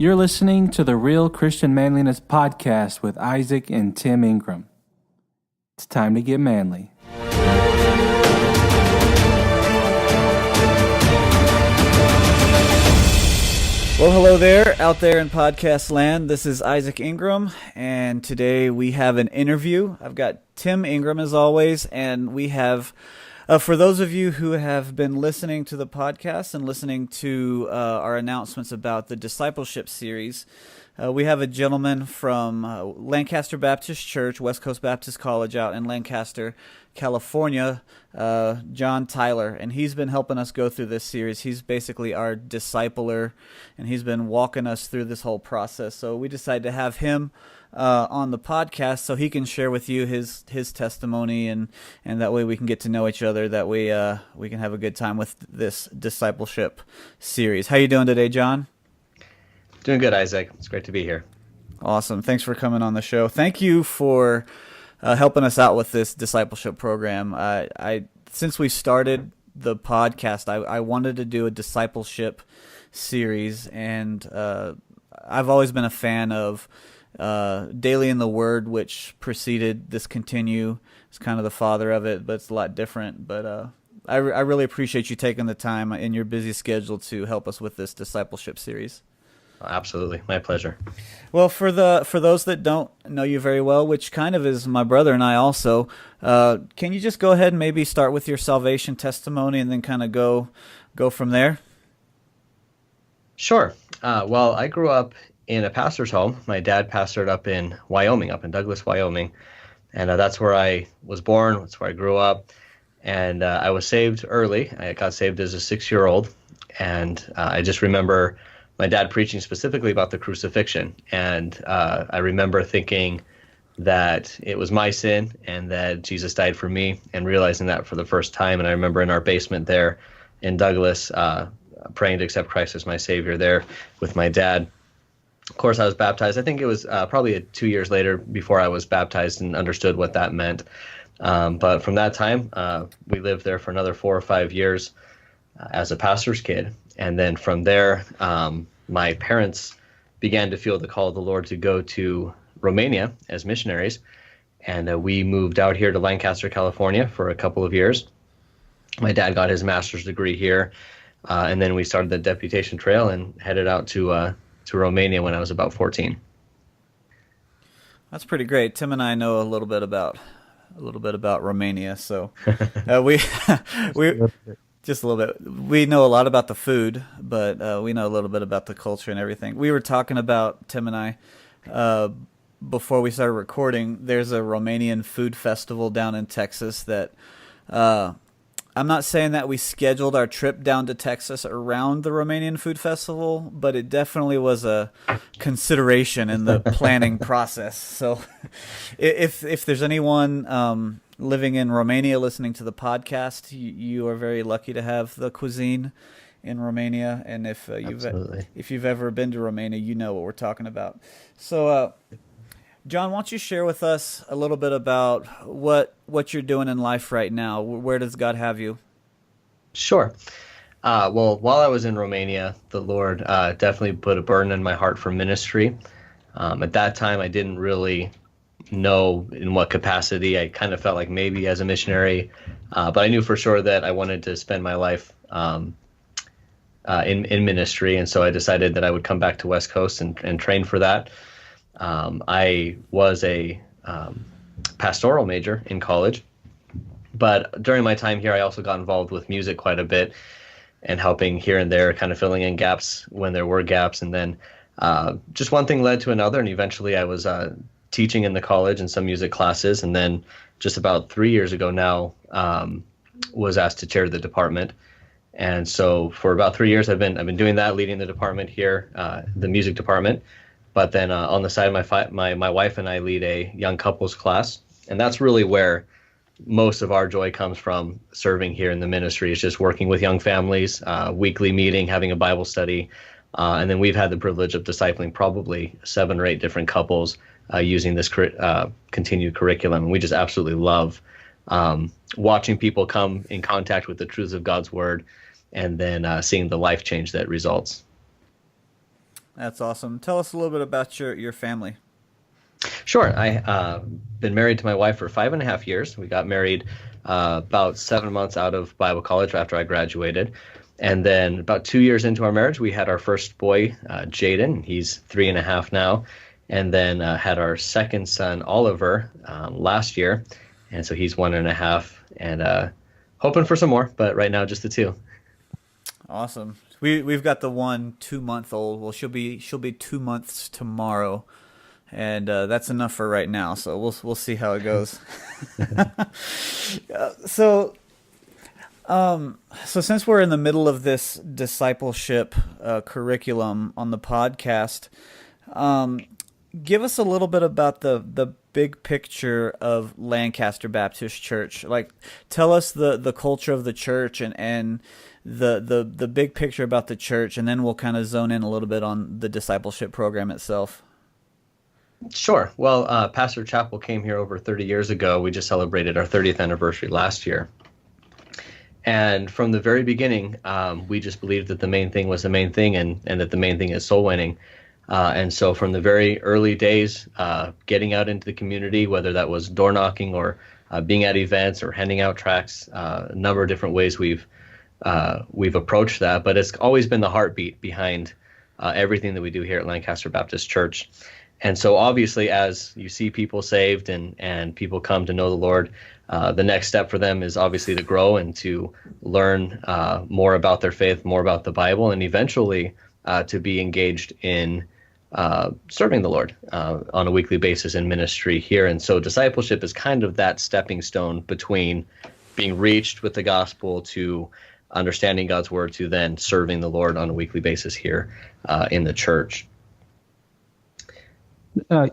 You're listening to the Real Christian Manliness podcast with Isaac and Tim Ingram. It's time to get manly. Well, hello there, out there in podcast land. This is Isaac Ingram, and today we have an interview. I've got Tim Ingram, as always, and we have, for those of you who have been listening to the podcast and listening to our announcements about the discipleship series, we have a gentleman from Lancaster Baptist Church, West Coast Baptist College out in Lancaster, California, John Tyler, and he's been helping us go through this series. He's basically our discipler, and he's been walking us through this whole process. So we decided to have him on the podcast so he can share with you his testimony, and that way we can get to know each other. That way we can have a good time with this discipleship series. How you doing today, John? Doing good, Isaac. It's great to be here. Awesome. Thanks for coming on the show. Thank you for helping us out with this discipleship program. Since we started the podcast, I wanted to do a discipleship series, and I've always been a fan of Daily in the Word, which preceded this Continue. It's kind of the father of it, but it's a lot different. But I really appreciate you taking the time in your busy schedule to help us with this discipleship series. Absolutely. My pleasure. Well, for those that don't know you very well, which kind of is my brother and I also, can you just go ahead and maybe start with your salvation testimony and then kind of go from there? Sure. Well, I grew up in a pastor's home. My dad pastored up in Wyoming, up in Douglas, Wyoming. And that's where I was born. That's where I grew up. And I was saved early. I got saved as a 6-year-old. And I just remember my dad preaching specifically about the crucifixion. And I remember thinking that it was my sin and that Jesus died for me, and realizing that for the first time. And I remember in our basement there in Douglas, praying to accept Christ as my Savior there with my dad. Of course, I was baptized. I think it was probably 2 years later before I was baptized and understood what that meant. But from that time, we lived there for another 4 or 5 years as a pastor's kid. And then from there, my parents began to feel the call of the Lord to go to Romania as missionaries. And we moved out here to Lancaster, California for a couple of years. My dad got his master's degree here. And then we started the deputation trail and headed out to Romania when I was about 14. That's pretty great. Tim and I know a little bit about Romania, so we just a little bit. We know a lot about the food, but we know a little bit about the culture and everything. We were talking about, Tim and I, before we started recording, there's a Romanian food festival down in Texas that I'm not saying that we scheduled our trip down to Texas around the Romanian food festival, but it definitely was a consideration in the planning process. So if there's anyone living in Romania listening to the podcast, you are very lucky to have the cuisine in Romania. And if you've ever been to Romania, you know what we're talking about. So John, why don't you share with us a little bit about what you're doing in life right now? Where does God have you? Sure. Well, while I was in Romania, the Lord definitely put a burden in my heart for ministry. At that time, I didn't really know in what capacity. I kind of felt like maybe as a missionary, but I knew for sure that I wanted to spend my life in ministry, and so I decided that I would come back to West Coast and train for that. I was a pastoral major in college, but during my time here, I also got involved with music quite a bit and helping here and there, kind of filling in gaps when there were gaps. And then just one thing led to another, and eventually I was teaching in the college and some music classes. And then just about 3 years ago now, was asked to chair the department. And so for about 3 years, I've been doing that, leading the department here, the music department. But then on the side, my wife and I lead a young couples class, and that's really where most of our joy comes from, serving here in the ministry. It's just working with young families, weekly meeting, having a Bible study, and then we've had the privilege of discipling probably 7 or 8 different couples using this continued curriculum. And we just absolutely love watching people come in contact with the truths of God's Word, and then seeing the life change that results. That's awesome. Tell us a little bit about your family. Sure. I been married to my wife for 5.5 years. We got married about 7 months out of Bible college after I graduated. And then about 2 years into our marriage, we had our first boy, Jaden. He's 3.5 now. And then had our second son, Oliver, last year. And so he's 1.5, and hoping for some more, but right now just the two. Awesome. We've got the 2-month-old. Well, she'll be 2 months tomorrow, and that's enough for right now. So we'll see how it goes. So since we're in the middle of this discipleship curriculum on the podcast, give us a little bit about the big picture of Lancaster Baptist Church. Like, tell us the culture of the church and the big picture about the church, and then we'll kind of zone in a little bit on the discipleship program itself. Sure. Well, Pastor Chappell came here over 30 years ago. We just celebrated our 30th anniversary last year. And from the very beginning, we just believed that the main thing was the main thing, and that the main thing is soul winning. And so from the very early days, getting out into the community, whether that was door knocking or being at events or handing out tracts, a number of different ways we've approached that. But it's always been the heartbeat behind everything that we do here at Lancaster Baptist Church. And so obviously, as you see people saved and people come to know the Lord, the next step for them is obviously to grow and to learn more about their faith, more about the Bible, and eventually to be engaged in serving the Lord on a weekly basis in ministry here. And so discipleship is kind of that stepping stone between being reached with the gospel to understanding God's word to then serving the Lord on a weekly basis here in the church. I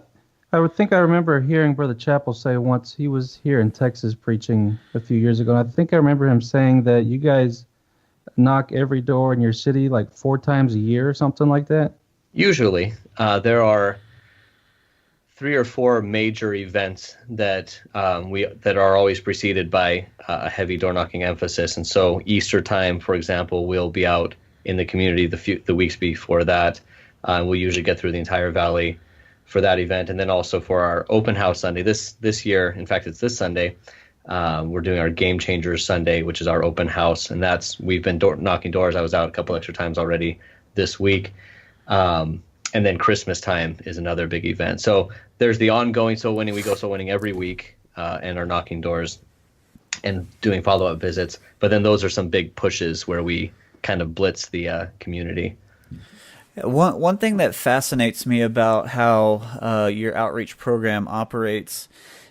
would think I remember hearing Brother Chappell say once he was here in Texas preaching a few years ago. And I think I remember him saying that you guys knock every door in your city like 4 times a year or something like that. Usually, there are 3 or 4 major events that are always preceded by a heavy door knocking emphasis. And so Easter time, for example, we'll be out in the community the weeks before that. We'll usually get through the entire valley for that event, and then also for our open house Sunday. This year, in fact, it's this Sunday. We're doing our Game Changers Sunday, which is our open house, and we've been knocking doors. I was out a couple extra times already this week. And then Christmas time is another big event. So there's the ongoing soul winning. We go soul winning every week and are knocking doors and doing follow-up visits. But then those are some big pushes where we kind of blitz the community. One thing that fascinates me about how your outreach program operates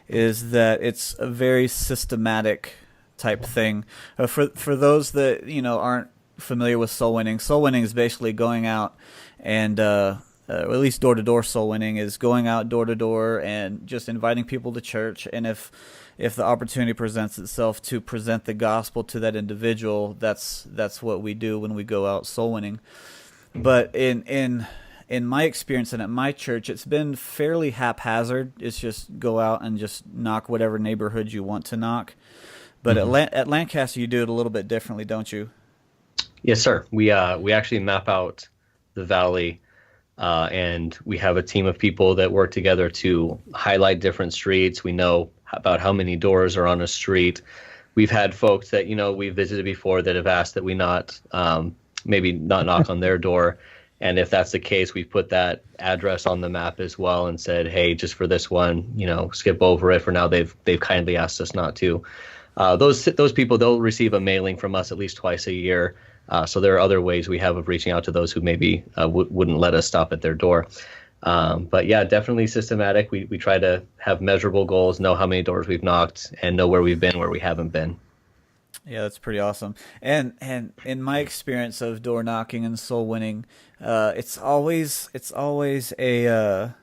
is that it's a very systematic type thing. For those that aren't familiar with soul winning is basically going out and at least door-to-door soul winning is going out door-to-door and just inviting people to church. And if the opportunity presents itself to present the gospel to that individual, that's what we do when we go out soul winning. But in my experience and at my church, it's been fairly haphazard. It's just go out and just knock whatever neighborhood you want to knock. But at Lancaster, you do it a little bit differently, don't you? Yes, sir. We actually map out the valley, and we have a team of people that work together to highlight different streets. We know about how many doors are on a street. We've had folks that we've visited before that have asked that we maybe not knock on their door. And if that's the case, we've put that address on the map as well and said, hey, just for this one, skip over it. For now, they've kindly asked us not to. Those people, they'll receive a mailing from us at least twice a year. So there are other ways we have of reaching out to those who maybe wouldn't let us stop at their door. But yeah, definitely systematic. We try to have measurable goals, know how many doors we've knocked, and know where we've been, where we haven't been. Yeah, that's pretty awesome. And in my experience of door knocking and soul winning, it's always a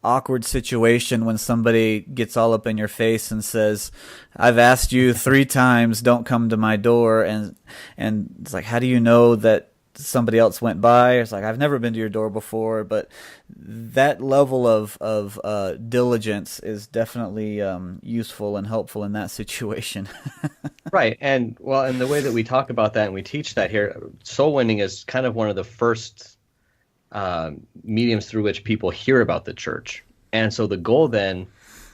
awkward situation when somebody gets all up in your face and says, "I've asked you 3 times, don't come to my door," and it's like, how do you know that somebody else went by? It's like, I've never been to your door before. But that level of diligence is definitely useful and helpful in that situation. Right. And the way that we talk about that and we teach that here, soul winning is kind of one of the first mediums through which people hear about the church. And so the goal then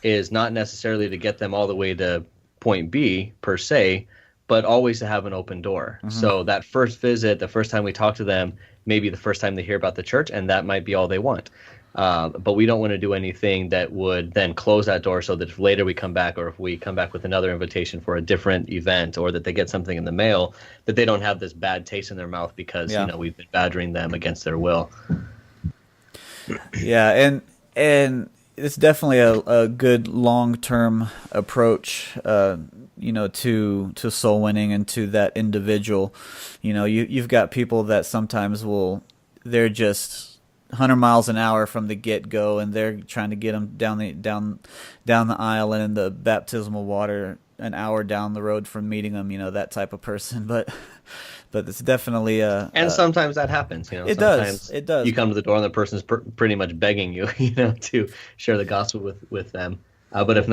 is not necessarily to get them all the way to point B per se, but always to have an open door. So that first visit, the first time we talk to them, maybe the first time they hear about the church, and that might be all they want. But we don't want to do anything that would then close that door, so that if later we come back, or if we come back with another invitation for a different event, or that they get something in the mail, that they don't have this bad taste in their mouth because we've been badgering them against their will. Yeah, and it's definitely a good long-term approach, to soul winning and to that individual. You've got people that sometimes they're just 100 miles an hour from the get-go, and they're trying to get them down the aisle and in the baptismal water an hour down the road from meeting them. That type of person, but it's definitely and sometimes that happens. It sometimes does. You come to the door and the person's pretty much begging you, to share the gospel with them. But if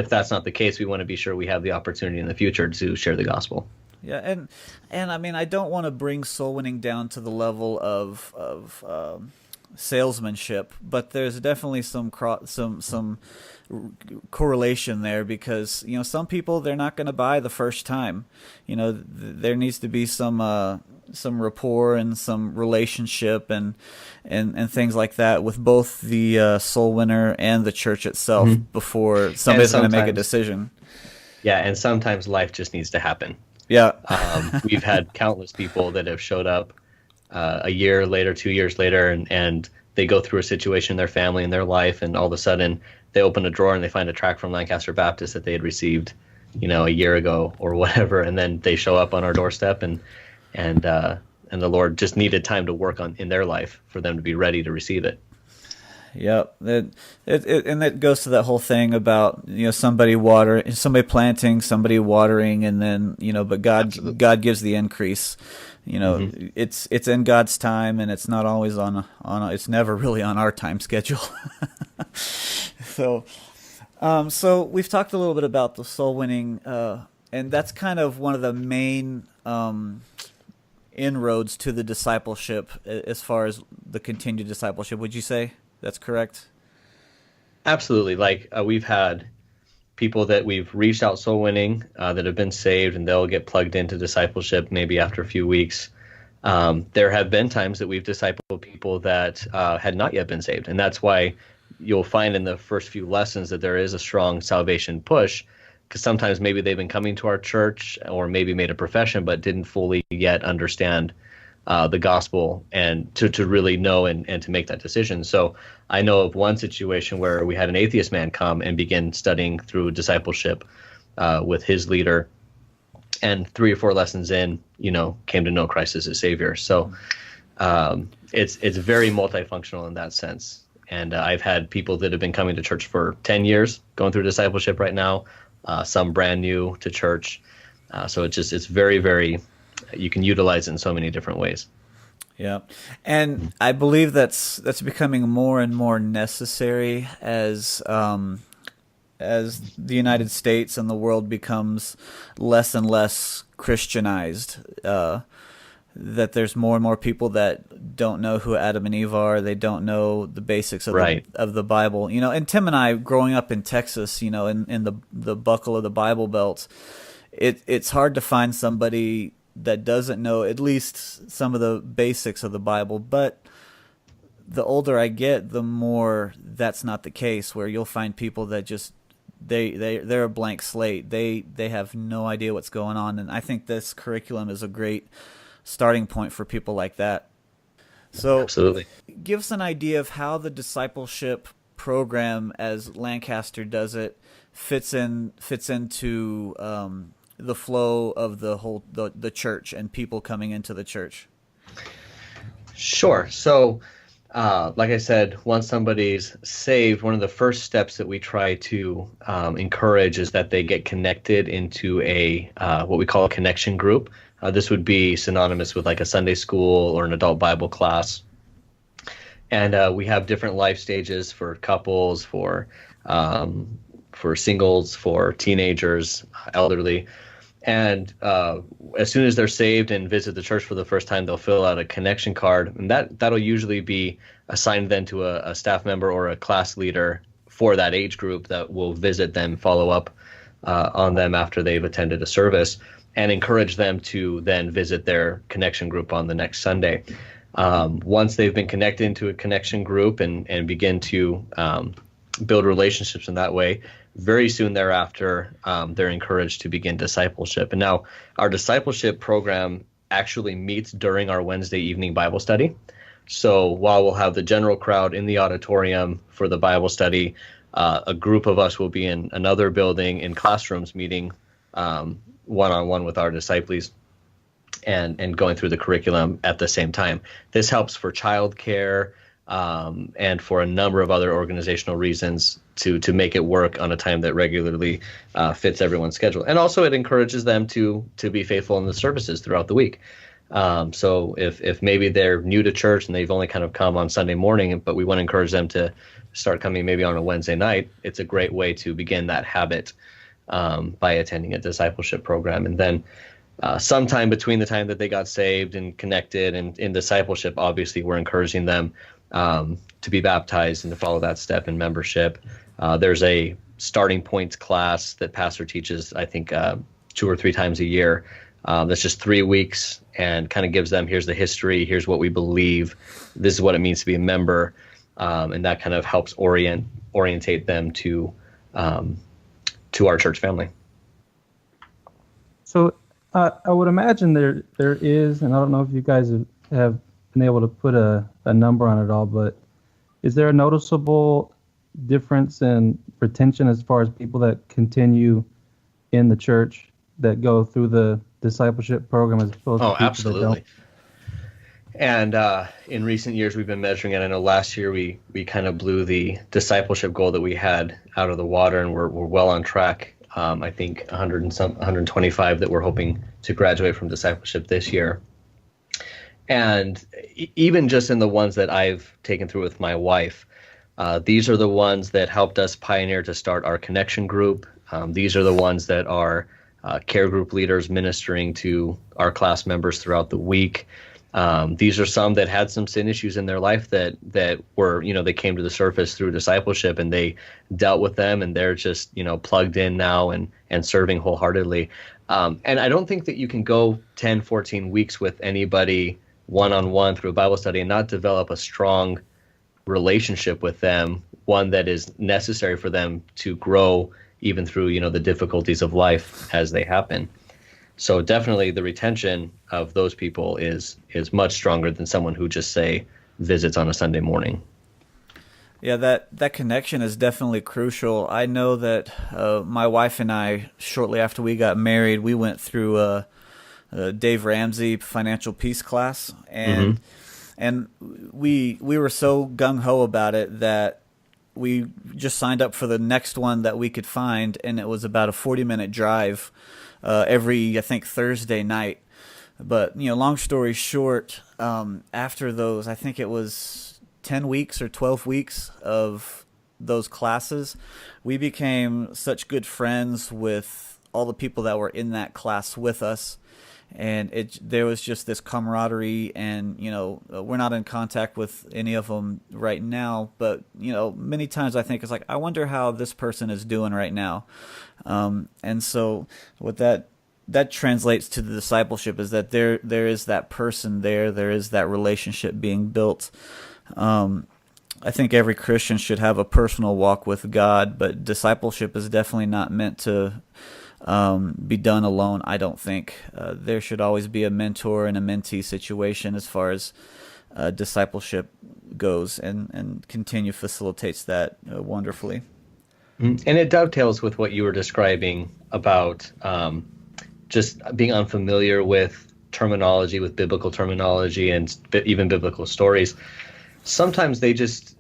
that's not the case, we want to be sure we have the opportunity in the future to share the gospel. Yeah, and I mean, I don't want to bring soul winning down to the level of salesmanship, but there's definitely some correlation there, because some people, they're not going to buy the first time. There needs to be some rapport and some relationship and things like that with both the soul winner and the church itself before somebody's going to make a decision. Yeah, and sometimes life just needs to happen. Yeah. We've had countless people that have showed up a year later, 2 years later, and they go through a situation in their family and their life, and all of a sudden they open a drawer and they find a tract from Lancaster Baptist that they had received, a year ago or whatever, and then they show up on our doorstep, and the Lord just needed time to work in their life for them to be ready to receive it. Yep, and that goes to that whole thing about somebody planting, somebody watering, and then but God Absolutely. God gives the increase. It's in God's time, and it's not always it's never really on our time schedule. So we've talked a little bit about the soul winning, and that's kind of one of the main inroads to the discipleship as far as the continued discipleship. Would you say that's correct? Absolutely. We've had people that we've reached out soul winning that have been saved, and they'll get plugged into discipleship maybe after a few weeks. There have been times that we've discipled people that had not yet been saved, and that's why you'll find in the first few lessons that there is a strong salvation push, because sometimes maybe they've been coming to our church or maybe made a profession but didn't fully yet understand the gospel and to really know and to make that decision. So I know of one situation where we had an atheist man come and begin studying through discipleship with his leader, and 3 or 4 lessons in, came to know Christ as his Savior. So it's very multifunctional in that sense. And I've had people that have been coming to church for 10 years, going through discipleship right now, some brand new to church. So it's very, very, you can utilize it in so many different ways. Yeah, and I believe that's becoming more and more necessary as the United States and the world becomes less and less Christianized. That there's more and more people that don't know who Adam and Eve are. They don't know the basics of the Bible. And Tim and I, growing up in Texas, in the buckle of the Bible Belt, it's hard to find somebody that doesn't know at least some of the basics of the Bible. But the older I get, the more that's not the case, where you'll find people that just they're a blank slate. They have no idea what's going on. And I think this curriculum is a great starting point for people like that. So absolutely, give us an idea of how the discipleship program, as Lancaster does it, fits into the flow of the church and people coming into the church. Sure. So like I said, once somebody's saved, one of the first steps that we try to encourage is that they get connected into a what we call a connection group. This would be synonymous with like a Sunday school or an adult Bible class. And we have different life stages for couples, for singles, for teenagers, elderly. And as soon as they're saved and visit the church for the first time, they'll fill out a connection card, and that'll usually be assigned then to a staff member or a class leader for that age group that will visit them, follow up on them after they've attended a service, and encourage them to then visit their connection group on the next Sunday. Once they've been connected into a connection group and begin to build relationships in that way, very soon thereafter, they're encouraged to begin discipleship. And now our discipleship program actually meets during our Wednesday evening Bible study. So while we'll have the general crowd in the auditorium for the Bible study, a group of us will be in another building in classrooms meeting one-on-one with our disciples and going through the curriculum at the same time. This helps for childcare and for a number of other organizational reasons to make it work on a time that regularly fits everyone's schedule. And also it encourages them to be faithful in the services throughout the week. So if maybe they're new to church and they've only kind of come on Sunday morning, but we want to encourage them to start coming maybe on a Wednesday night, it's a great way to begin that habit by attending a discipleship program. And then sometime between the time that they got saved and connected and in discipleship, obviously we're encouraging them to be baptized and to follow that step in membership. There's a starting points class that pastor teaches, I think, 2 or 3 times a year. That's just 3 weeks and kind of gives them, here's the history, here's what we believe, this is what it means to be a member, and that kind of helps orientate them to our church family. So I would imagine there is, and I don't know if you guys have been able to put a number on it all, but is there a noticeable difference in retention as far as people that continue in the church that go through the discipleship program as opposed to people absolutely. that don't? And in recent years, we've been measuring it. I know last year we kind of blew the discipleship goal that we had out of the water, and we're well on track. I think 125 that we're hoping to graduate from discipleship this year. And even just in the ones that I've taken through with my wife, these are the ones that helped us pioneer to start our connection group. These are the ones that are care group leaders ministering to our class members throughout the week. These are some that had some sin issues in their life that were, they came to the surface through discipleship and they dealt with them, and they're just, plugged in now and serving wholeheartedly. And I don't think that you can go 10, 14 weeks with anybody one-on-one through a Bible study and not develop a strong relationship with them, one that is necessary for them to grow even through, the difficulties of life as they happen. So definitely the retention of those people is much stronger than someone who just, say, visits on a Sunday morning. Yeah, that connection is definitely crucial. I know that my wife and I, shortly after we got married, we went through a Dave Ramsey financial peace class, and we were so gung-ho about it that we just signed up for the next one that we could find, and it was about a 40-minute drive every, I think, Thursday night. But, long story short, after those, I think it was 10 weeks or 12 weeks of those classes, we became such good friends with all the people that were in that class with us. And there was just this camaraderie, and, we're not in contact with any of them right now, but, many times I think it's like, I wonder how this person is doing right now. And so what that translates to the discipleship is that there is that person there is that relationship being built. I think every Christian should have a personal walk with God, but discipleship is definitely not meant to be done alone, I don't think. There should always be a mentor and a mentee situation as far as discipleship goes, and Continue facilitates that wonderfully. And it dovetails with what you were describing about just being unfamiliar with terminology, with biblical terminology, and even biblical stories. Sometimes they just,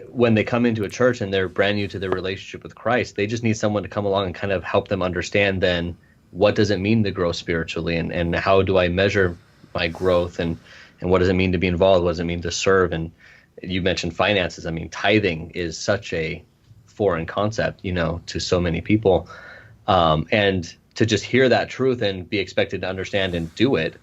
when they come into a church and they're brand new to their relationship with Christ, they just need someone to come along and kind of help them understand then what does it mean to grow spiritually, and how do I measure my growth, and what does it mean to be involved, what does it mean to serve. And you mentioned finances. I mean, tithing is such a foreign concept, to so many people. And to just hear that truth and be expected to understand and do it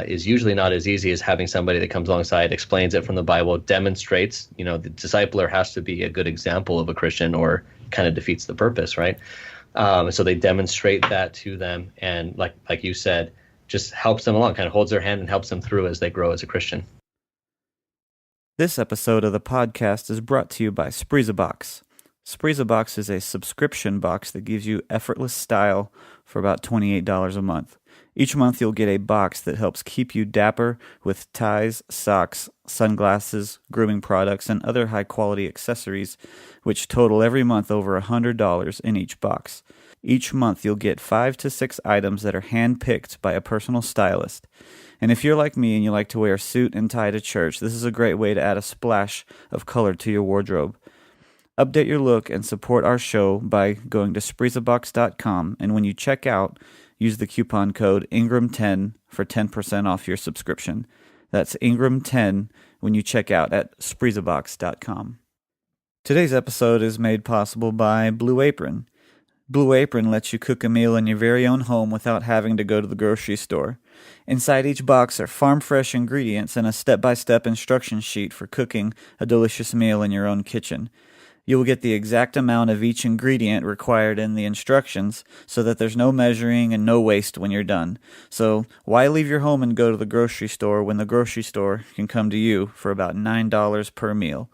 is usually not as easy as having somebody that comes alongside, explains it from the Bible, demonstrates. The discipler has to be a good example of a Christian, or kind of defeats the purpose, right? So they demonstrate that to them, and like you said, just helps them along, kind of holds their hand and helps them through as they grow as a Christian. This episode of the podcast is brought to you by SpreezaBox. SpreezaBox is a subscription box that gives you effortless style for about $28 a month. Each month you'll get a box that helps keep you dapper with ties, socks, sunglasses, grooming products, and other high-quality accessories, which total every month over $100 in each box. Each month you'll get 5 to 6 items that are hand-picked by a personal stylist. And if you're like me and you like to wear a suit and tie to church, this is a great way to add a splash of color to your wardrobe. Update your look and support our show by going to SpreezaBox.com, and when you check out, use the coupon code Ingram10 for 10% off your subscription. That's Ingram10 when you check out at SpreezaBox.com. Today's episode is made possible by Blue Apron. Blue Apron lets you cook a meal in your very own home without having to go to the grocery store. Inside each box are farm-fresh ingredients and a step-by-step instruction sheet for cooking a delicious meal in your own kitchen. You will get the exact amount of each ingredient required in the instructions so that there's no measuring and no waste when you're done. So why leave your home and go to the grocery store when the grocery store can come to you for about $9 per meal?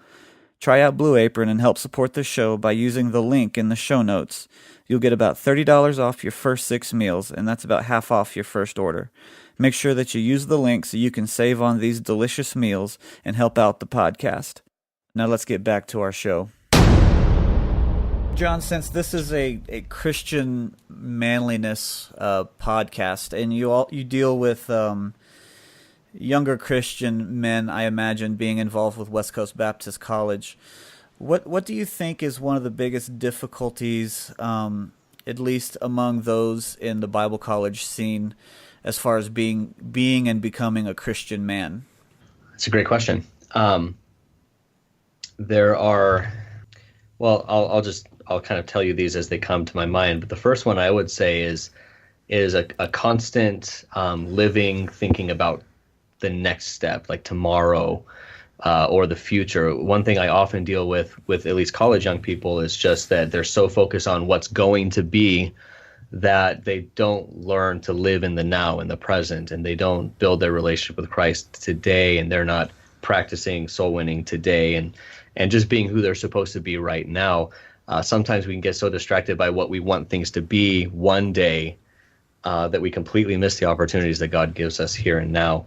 Try out Blue Apron and help support the show by using the link in the show notes. You'll get about $30 off your first 6 meals, and that's about half off your first order. Make sure that you use the link so you can save on these delicious meals and help out the podcast. Now let's get back to our show. John, since this is a Christian manliness podcast, and you deal with younger Christian men, I imagine, being involved with West Coast Baptist College, what do you think is one of the biggest difficulties, at least among those in the Bible college scene, as far as being and becoming a Christian man? That's a great question. There are, well, I'll kind of tell you these as they come to my mind. But the first one I would say is a constant living, thinking about the next step, like tomorrow or the future. One thing I often deal with at least college young people is just that they're so focused on what's going to be that they don't learn to live in the now, in the present, and they don't build their relationship with Christ today, and they're not practicing soul winning today and just being who they're supposed to be right now. Sometimes we can get so distracted by what we want things to be one day that we completely miss the opportunities that God gives us here and now.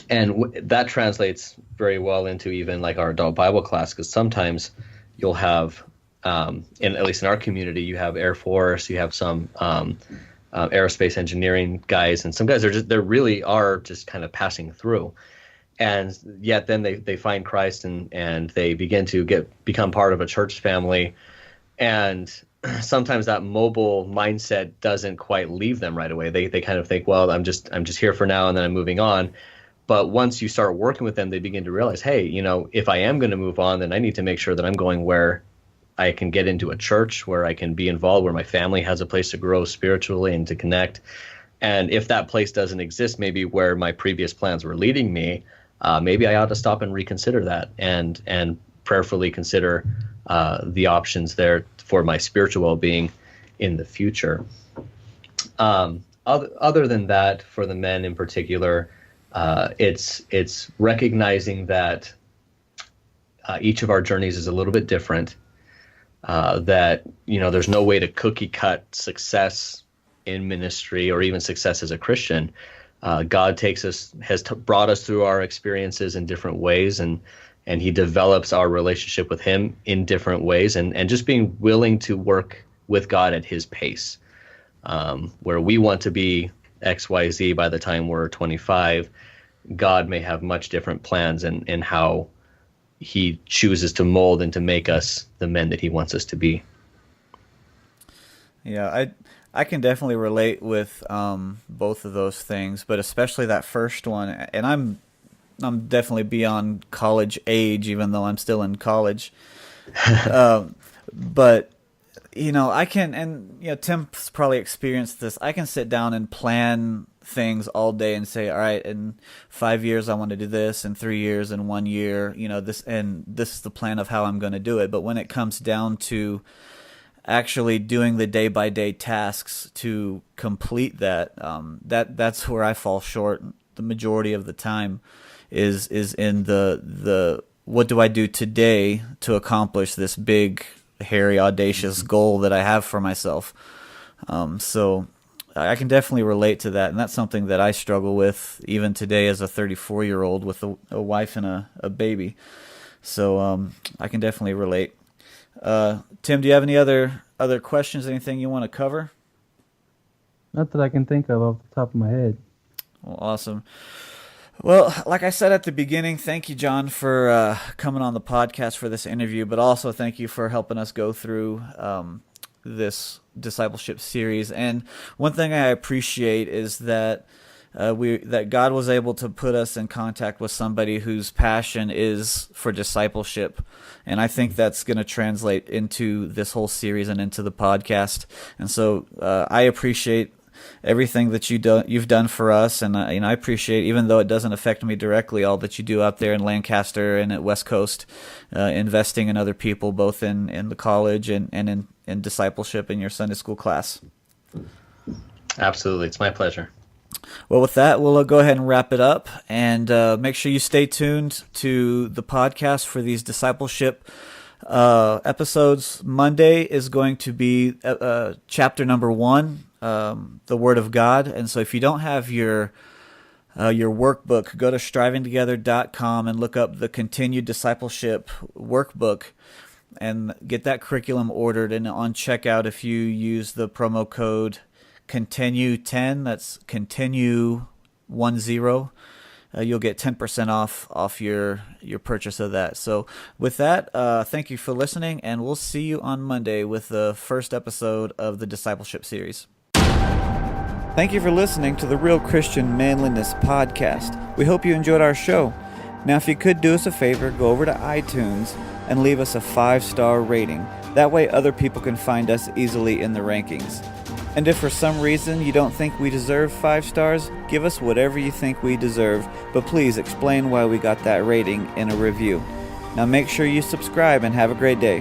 That translates very well into even like our adult Bible class, because sometimes you'll have, at least in our community, you have Air Force, you have some aerospace engineering guys, and some guys they really are just kind of passing through. And yet then they find Christ and they begin to become part of a church family. And sometimes that mobile mindset doesn't quite leave them right away. They kind of think, well, I'm just here for now and then I'm moving on. But once you start working with them, they begin to realize, hey, if I am going to move on, then I need to make sure that I'm going where I can get into a church, where I can be involved, where my family has a place to grow spiritually and to connect. And if that place doesn't exist, maybe where my previous plans were leading me, maybe I ought to stop and reconsider that and prayerfully consider the options there for my spiritual well-being in the future. Other than that, for the men in particular, it's recognizing that each of our journeys is a little bit different. That there's no way to cookie cut success in ministry or even success as a Christian. God has brought us through our experiences in different ways, and he develops our relationship with him in different ways, and just being willing to work with God at his pace. Where we want to be XYZ by the time we're 25, God may have much different plans in how he chooses to mold and to make us the men that he wants us to be. Yeah, I can definitely relate with both of those things, but especially that first one. And I'm definitely beyond college age, even though I'm still in college. But I can, and Tim's probably experienced this. I can sit down and plan things all day and say, all right, in 5 years I want to do this, in 3 years, in 1 year, this is the plan of how I'm going to do it. But when it comes down to actually doing the day-by-day tasks to complete that, that's where I fall short the majority of the time, is in the what do I do today to accomplish this big, hairy, audacious goal that I have for myself. So I can definitely relate to that, and that's something that I struggle with even today as a 34-year-old with a wife and a baby. So I can definitely relate. Tim, do you have any other questions, anything you want to cover? Not that I can think of off the top of my head. Well, awesome. Well, like I said at the beginning, thank you, John, for coming on the podcast for this interview, but also thank you for helping us go through this discipleship series. And one thing I appreciate is that that God was able to put us in contact with somebody whose passion is for discipleship. And I think that's going to translate into this whole series and into the podcast. And so I appreciate everything that you've done for us, and I appreciate, even though it doesn't affect me directly, all that you do out there in Lancaster and at West Coast, investing in other people, both in the college and in discipleship in your Sunday school class. Absolutely, it's my pleasure. Well, with that, we'll go ahead and wrap it up, and make sure you stay tuned to the podcast for these discipleship episodes. Monday is going to be chapter number 1. The Word of God. And so if you don't have your workbook, go to strivingtogether.com and look up the Continue Discipleship Workbook and get that curriculum ordered. And on checkout, if you use the promo code Continue10, that's Continue10, you'll get 10% off your purchase of that. So with that, thank you for listening, and we'll see you on Monday with the first episode of the Discipleship series. Thank you for listening to the Real Christian Manliness podcast. We hope you enjoyed our show. Now, if you could do us a favor, go over to iTunes and leave us a 5-star rating. That way other people can find us easily in the rankings. And if for some reason you don't think we deserve 5 stars, give us whatever you think we deserve, but please explain why we got that rating in a review. Now make sure you subscribe and have a great day.